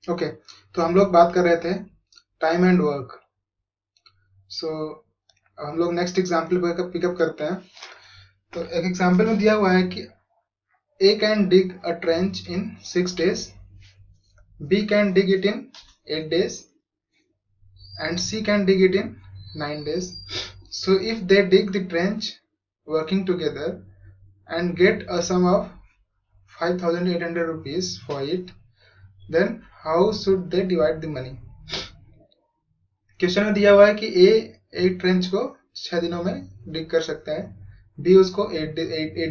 Okay, तो हम लोग बात कर रहे थे टाइम एंड वर्क। सो हम लोग नेक्स्ट एग्जाम्पल पिकअप करते हैं। तो एक एग्जाम्पल में दिया हुआ है कि A can dig a trench in 6 days, B can dig it in 8 days, and C can dig it in 9 days. So if they dig the trench working together and get a sum of 5,800 rupees for it, then how should they divide the money? Question में दिया हुआ है कि ए एक trench को 6 दिनों में डिग कर सकता है, बी उसको 8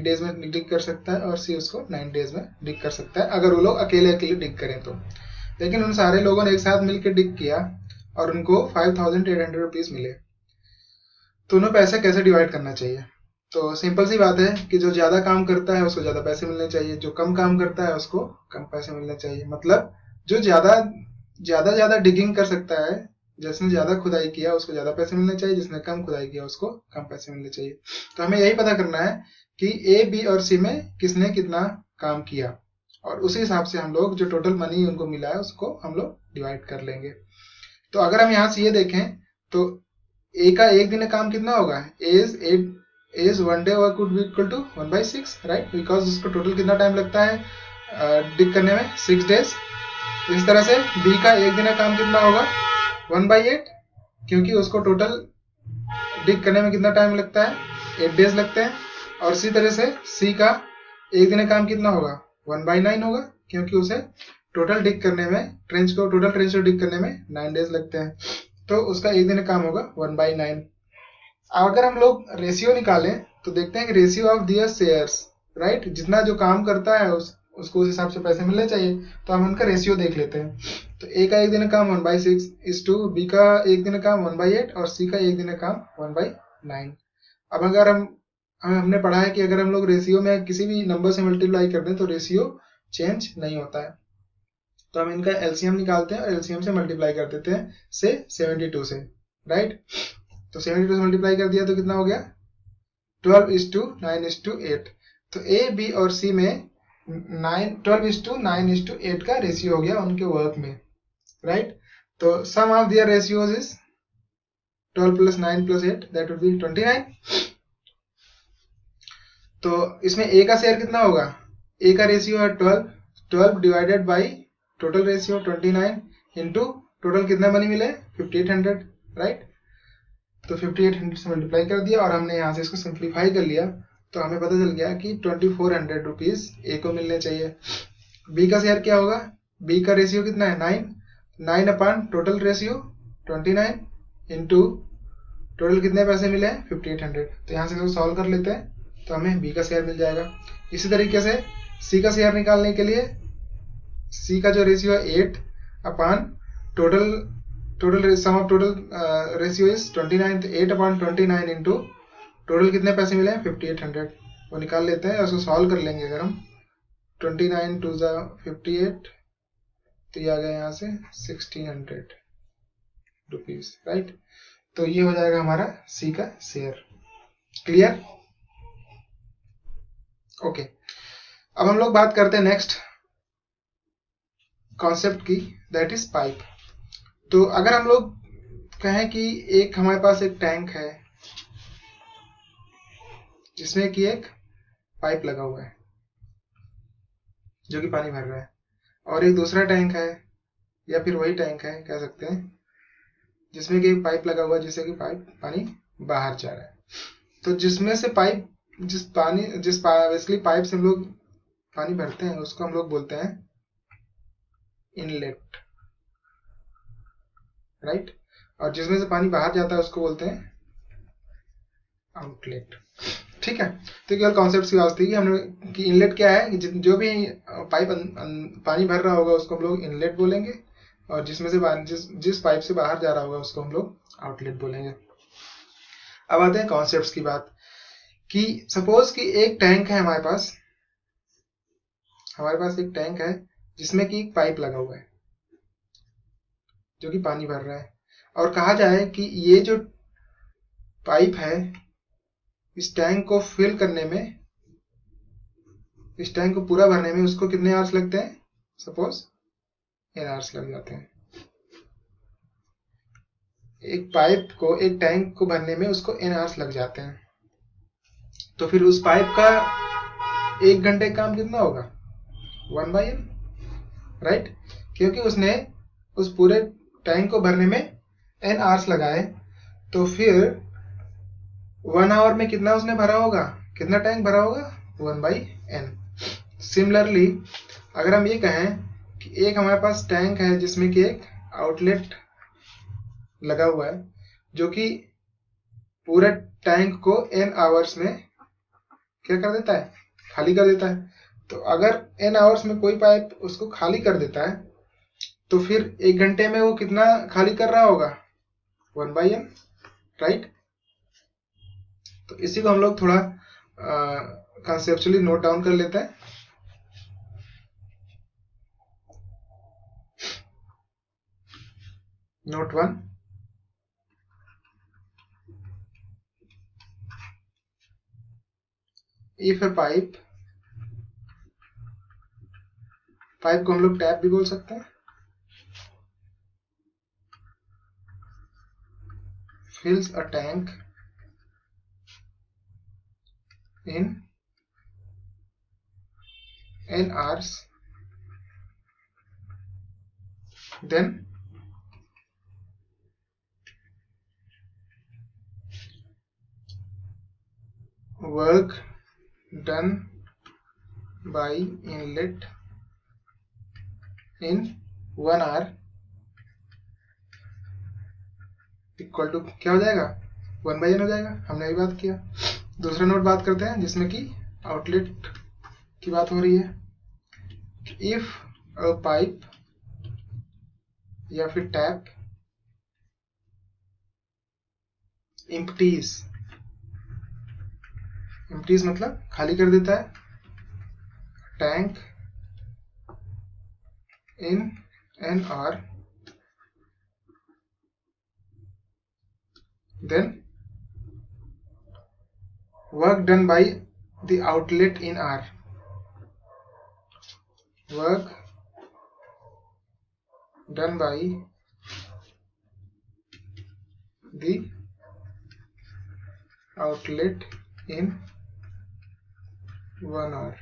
डेज में डिग कर सकता है और सी उसको 9 डेज में डिग कर सकता है, अगर वो लोग अकेले अकेले डिग करें तो। लेकिन उन सारे लोगों ने एक साथ मिलकर डिग किया और उनको 5,800 रुपीज मिले, तो उन्हें पैसे कैसे डिवाइड करना चाहिए? तो सिंपल सी बात है कि जो ज्यादा काम करता है उसको ज्यादा पैसे मिलने चाहिए, जो कम काम करता है उसको कम पैसे मिलने चाहिए। मतलब जो ज्यादा डिगिंग कर सकता है, जिसने ज्यादा खुदाई किया उसको ज्यादा पैसे मिलने चाहिए, जिसने कम खुदाई किया उसको कम पैसे मिलने चाहिए। तो हमें यही पता करना है कि ए, बी और सी में किसने कितना काम किया, और उसी हिसाब से हम लोग जो टोटल मनी उनको मिला है उसको हम लोग डिवाइड कर लेंगे। तो अगर हम यहाँ से ये देखें तो ए का एक दिन का काम कितना होगा? As 1 day work would be equal to 1/6, right? Because उसको टोटल कितना टाइम लगता है डिग करने में? 6 डेज। इस तरह से बी का एक दिन का काम कितना होगा? 1/8, क्योंकि उसको टोटल डिग करने में कितना टाइम लगता है? 8 डेज लगते हैं। और इसी तरह से सी का एक दिन का काम कितना होगा? 1/9 होगा, क्योंकि उसे टोटल डिग करने में ट्रेंच को डिग करने में 9 डेज लगते हैं, तो उसका एक दिन का काम होगा 1/9। अगर हम लोग रेशियो निकालें तो देखते हैं कि ratio of their shares, right? जितना जो काम करता है उसको उस हिसाब से पैसे मिलने चाहिए। तो हम उनका रेशियो देख लेते हैं। तो ए का एक दिन का काम 1/6 इज टू बी का एक दिन का काम 1/8 और सी का एक दिन का काम 1/9। अब अगर हमने पढ़ा है कि अगर हम लोग रेशियो में किसी भी नंबर से मल्टीप्लाई कर दें तो रेशियो चेंज नहीं होता है। तो हम इनका एलसीएम निकालते हैं और एलसीएम से मल्टीप्लाई कर देते हैं से 72 से, राइट? तो 72 से मल्टीप्लाई कर दिया तो कितना हो गया? 12:9:8। तो ए, बी और सी में 12:9:8 का रेशियो हो गया उनके वर्क में, राइट? तो sum of their ratios is 12 + 9 + 8, that would be 29। तो इसमें ए का शेयर कितना होगा? ए का रेशियो है 12 divided by total ratio 29 into total कितना मनी मिले? 5800, राइट? तो 5800 से मल्टीप्लाई कर दिया और हमने यहाँ से इसको सिंप्लीफाई कर लिया, तो हमें पता चल गया कि 2400 रुपीज ए को मिलने चाहिए। बी का शेयर क्या होगा? बी का रेशियो कितना है? 9 upon total ratio 29 into total कितने पैसे मिले हैं? 5800। तो यहाँ से इसको सॉल्व कर लेते हैं तो हमें बी का शेयर मिल जाएगा। इसी तरीके से सी का शेयर निकालने के लिए सी का जो रेशियो है 8 upon total sum of total ratio is 29, तो 8 अपॉन 29 इंटू टोटल कितने पैसे मिले हैं? 5800। वो निकाल लेते हैं और उसको सॉल्व कर लेंगे। अगर हम 29 2 58, तो ये आ गया यहाँ से 1600 रुपीज, राइट? तो ये हो जाएगा हमारा सी का शेयर। क्लियर? ओके, अब हम लोग बात करते हैं नेक्स्ट कॉन्सेप्ट की, दैट इज पाइप। तो अगर हम लोग कहें कि एक हमारे पास एक टैंक है जिसमें कि एक पाइप लगा हुआ है जो कि पानी भर रहा है, और एक दूसरा टैंक है या फिर वही टैंक है कह सकते हैं जिसमें कि एक पाइप लगा हुआ है जिससे कि पानी बाहर जा रहा है। तो जिसमें से बेसिकली पाइप से हम लोग पानी भरते हैं उसको हम लोग बोलते हैं इनलेट, राइट? और जिसमें से पानी बाहर जाता है उसको बोलते हैं आउटलेट। ठीक है, तो केवल कॉन्सेप्ट की बात थी कि हमने कि इनलेट क्या है, जो भी पाइप पानी भर रहा होगा उसको हम लोग इनलेट बोलेंगे, और जिसमें से जिस पाइप से बाहर जा रहा होगा उसको हम लोग आउटलेट बोलेंगे। अब आते हैं कॉन्सेप्ट्स की बात कि सपोज कि एक टैंक है हमारे पास एक टैंक है जिसमें कि एक पाइप लगा हुआ है जो कि पानी भर रहा है, और कहा जाए कि ये जो पाइप है इस टैंक को फिल करने में, इस टैंक को पूरा भरने में उसको कितने आवर्स लगते हैं? सपोज n आवर्स लग जाते हैं। एक पाइप को, एक टैंक को भरने में उसको n आवर्स लग जाते हैं। तो फिर उस पाइप का 1 घंटे काम कितना होगा? 1/n, right? क्योंकि उसने उस पूरे टैंक को भरने में n आवर्स लगाए, तो फिर 1 आवर में कितना उसने भरा होगा, कितना टैंक भरा होगा? 1/n। सिमिलरली अगर हम ये कहें कि एक हमारे पास टैंक है जिसमें कि एक आउटलेट लगा हुआ है जो कि पूरे टैंक को n आवर्स में क्या कर देता है? खाली कर देता है। तो अगर n आवर्स में कोई पाइप उसको खाली कर देता है, तो फिर 1 घंटे में वो कितना खाली कर रहा होगा? 1/n, right? तो इसी को हम लोग थोड़ा कंसेप्चुअली नोट डाउन कर लेते हैं। नोट 1, इफ ए पाइप को हम लोग टैप भी बोल सकते हैं, fills a tank in n hours, then work done by inlet in 1 hour equal to क्या हो जाएगा? 1/n हो जाएगा। हमने अभी बात किया। दूसरा नोट बात करते हैं जिसमें कि आउटलेट की बात हो रही है। इफ अ पाइप या फिर टैप empties मतलब खाली कर देता है tank in an hour, then work done by the outlet in hour, work done by the outlet in 1 hour।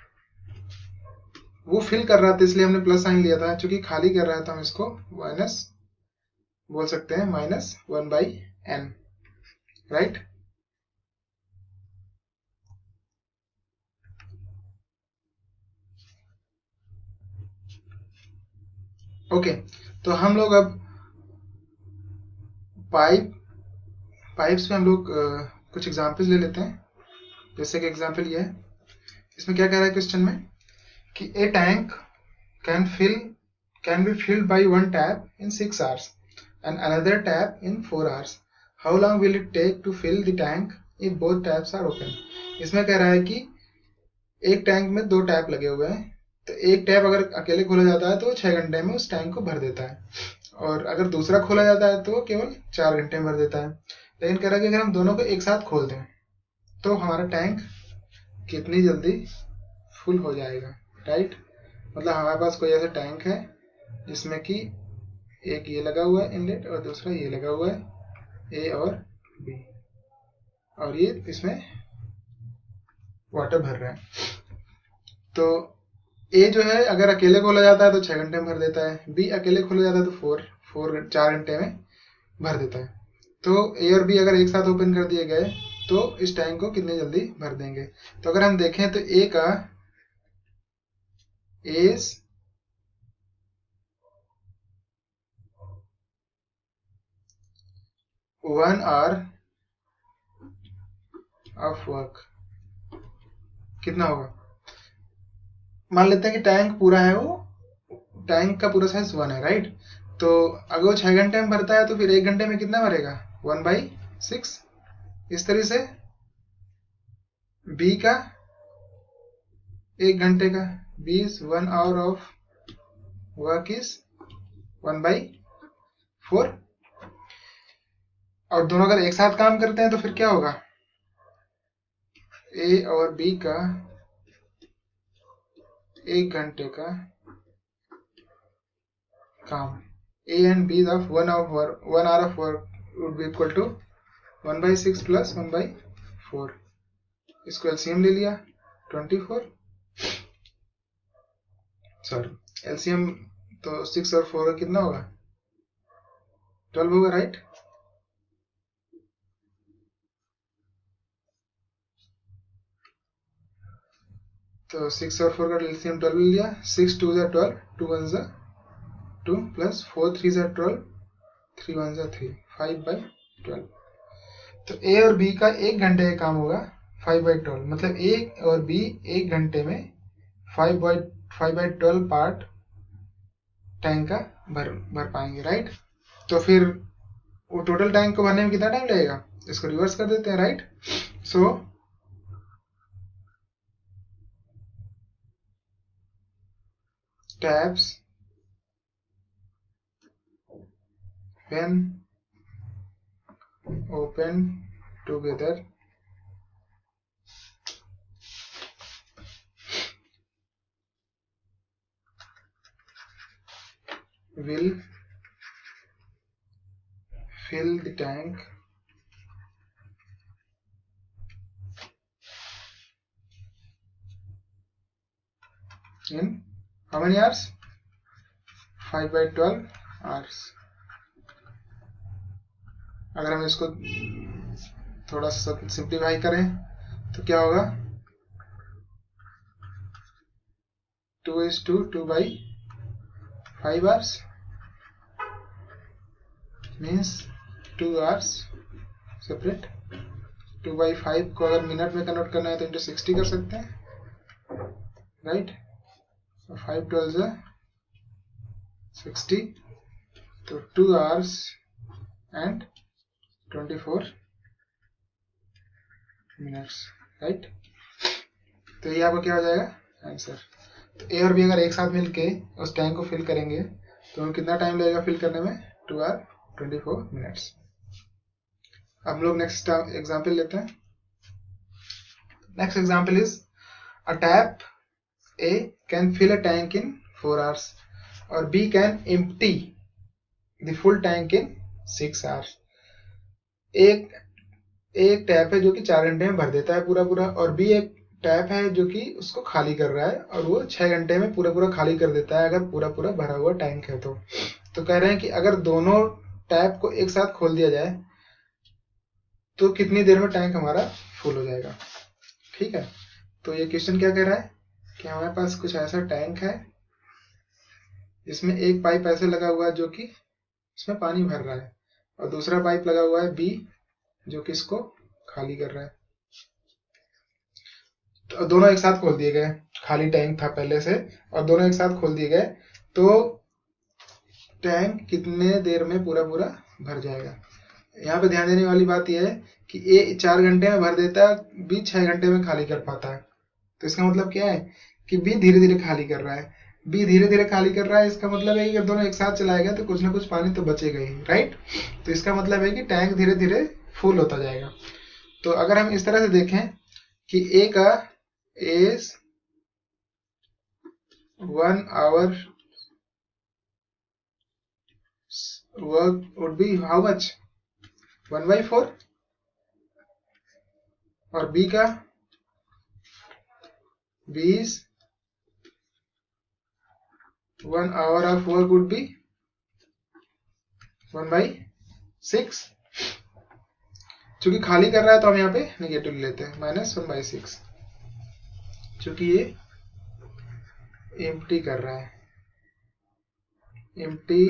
वो फिल कर रहा था इसलिए हमने प्लस साइन लिया था, चूंकि खाली कर रहा था हम इसको माइनस बोल सकते हैं, -1/n, राइट? ओके, तो हम लोग अब पाइप्स में हम लोग कुछ एग्जांपल्स ले लेते हैं। जैसे कि एग्जांपल ये है, इसमें क्या कह रहा है क्वेश्चन में कि ए tank can be filled by one tap in 6 hours and another tap in 4 hours. How long will it take to fill the tank if both taps are open? इसमें कह रहा है कि एक टैंक में 2 टैप लगे हुए हैं, तो एक टैप अगर अकेले खोला जाता है तो 6 घंटे में उस टैंक को भर देता है, और अगर दूसरा खोला जाता है तो केवल 4 घंटे में भर देता है। लेकिन कह रहा है कि अगर हम दोनों को एक साथ खोल दें तो हमारा टैंक कितनी जल्दी फुल हो जाएगा, राइट? मतलब हमारे पास कोई ऐसा टैंक है जिसमें कि एक ये लगा हुआ है इनलेट और दूसरा ये लगा हुआ है, ए और बी, और ये इसमें वाटर भर रहा है। तो ए जो है अगर अकेले खोला जाता है तो 6 घंटे में भर देता है, बी अकेले खोला जाता है तो 4 घंटे में भर देता है। तो ए और बी अगर एक साथ ओपन कर दिए गए तो इस टैंक को कितनी जल्दी भर देंगे? तो अगर हम देखें तो ए का एज 1 hour ऑफ वर्क कितना होगा? मान लेते हैं कि टैंक पूरा है, वो टैंक का पूरा साइज 1 है, राइट? तो अगर वो 6 घंटे में भरता है तो फिर 1 घंटे में कितना भरेगा? 1/6। इस तरह से बी का 1 घंटे का, B is 1 hour of work is 1/4। और दोनों अगर एक साथ काम करते हैं तो फिर क्या होगा? ए और बी का 1 घंटे का काम A and B of 1 hour of work would be equal to 1/6 plus 1/4. इसको LCM ले लिया 24, सॉरी LCM तो 6 और 4 कितना होगा 12 होगा, राइट। तो 6 और 4 का LCM 12 ले लिया, 6 2 जा 12, 2 1 जा 2 प्लस 4 3 जा 12, 3 1 जा 3, 5/12। तो A और B का 1 घंटे का काम होगा 5/12, मतलब A और B 1 घंटे में 5/12 पार्ट टैंक का भर पाएंगे, राइट। तो फिर वो टोटल टैंक को भरने में कितना टाइम लगेगा, इसको रिवर्स कर देते हैं, right. So taps when open together will fill the tank in how many hours, 5/12 hours। अगर हम इसको थोड़ा सा सिंप्लीफाई करें तो क्या होगा 2:2/5 hours मीन्स 2 hours सेपरेट। 2/5 को अगर मिनट में कन्वर्ट करना है तो इंटू 60 कर सकते हैं, राइट। 5 12 60, तो 2 hours and 24 minutes, राइट। तो ये आपका क्या हो जाएगा आंसर। तो A और B अगर एक साथ मिलके उस टैंक को फिल करेंगे तो हमें कितना टाइम लगेगा फिल करने में, 2 hour 24 minutes। अब हम लोग नेक्स्ट एग्जाम्पल लेते हैं। Next example is a tap A can fill a tank in 4 hours और B can empty the full tank in 6 hours। एक टैप है जो कि 4 घंटे में भर देता है पूरा पूरा, और B एक टैप है जो कि उसको खाली कर रहा है और वो 6 घंटे में पूरा पूरा खाली कर देता है अगर पूरा पूरा भरा हुआ टैंक है तो कह रहे हैं कि अगर दोनों टैप को एक साथ खोल दिया जाए तो कितनी देर में टैंक हमारा फुल हो जाएगा, ठीक है। तो ये क्वेश्चन क्या कह रहा है कि हमारे पास कुछ ऐसा टैंक है जिसमें एक पाइप ऐसे लगा हुआ है जो कि इसमें पानी भर रहा है और दूसरा पाइप लगा हुआ है B जो कि इसको खाली कर रहा है। तो दोनों एक साथ खोल दिए गए, खाली टैंक था पहले से और दोनों एक साथ खोल दिए गए तो टैंक कितने देर में पूरा पूरा भर जाएगा। यहाँ पे ध्यान देने वाली बात यह है कि A 4 घंटे में भर देता है, B 6 घंटे में खाली कर पाता है। तो इसका मतलब क्या है कि B धीरे धीरे खाली कर रहा है, B धीरे धीरे खाली कर रहा है। इसका मतलब है कि अगर दोनों एक साथ चलाएगा तो कुछ ना कुछ पानी तो बचेगा ही, राइट। तो इसका मतलब है कि टैंक धीरे धीरे फुल होता जाएगा। तो अगर हम इस तरह से देखें कि A का is 1 hour work would be how much 1/4 और B का B is 1 hour of work would be 1/6। चूंकि खाली कर रहा है तो हम यहाँ पे नेगेटिव लेते हैं -1/6, चूंकि ये एम्प्टी कर रहा है, empty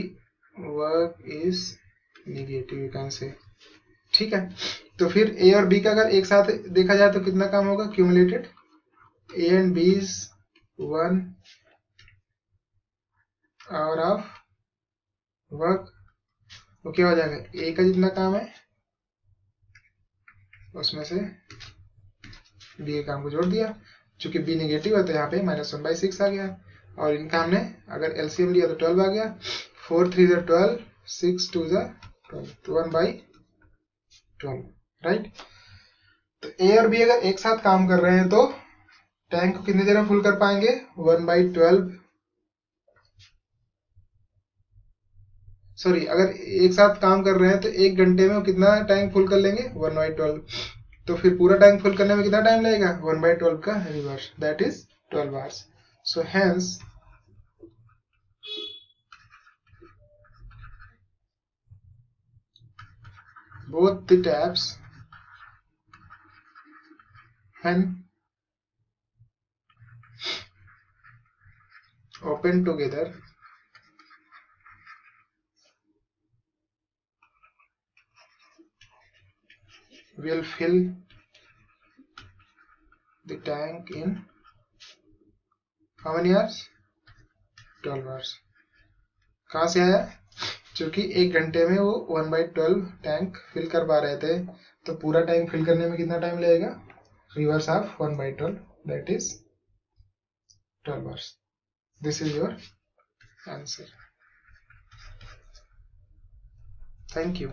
work is negative you can say, ठीक है। तो फिर A और B का अगर एक साथ देखा जाए तो कितना काम होगा cumulated, A and B is 1 hour of work, वो क्या हो जाएगा A का जितना काम है उसमें से B के काम को जोड़ दिया, चूंकि B नेगेटिव है तो यहाँ पे -1/6 आ गया और इनका हमने अगर LCM लिया तो 12 आ गया, 4 3 जा 12, 6 2 जा 12, तो 1/12, राइट। तो A और B अगर एक साथ काम कर रहे हैं तो टैंक को कितनी देर में फुल कर पाएंगे 1/12 सॉरी, अगर एक साथ काम कर रहे हैं तो 1 घंटे में वो कितना टैंक फुल कर लेंगे, 1/12। तो फिर पूरा टैंक फुल करने में कितना टाइम लगेगा, 1/12 का reverse, that is 12 hours. So hence both the taps when open together will fill the tank in how many hours, 12 hours। कहाँ से आया, क्योंकि 1 घंटे में वो 1/12 टैंक फिल कर पा रहे थे, तो पूरा टैंक फिल करने में कितना टाइम लगेगा, reverse of 1/12, that is 12 hours। This is your answer. Thank you.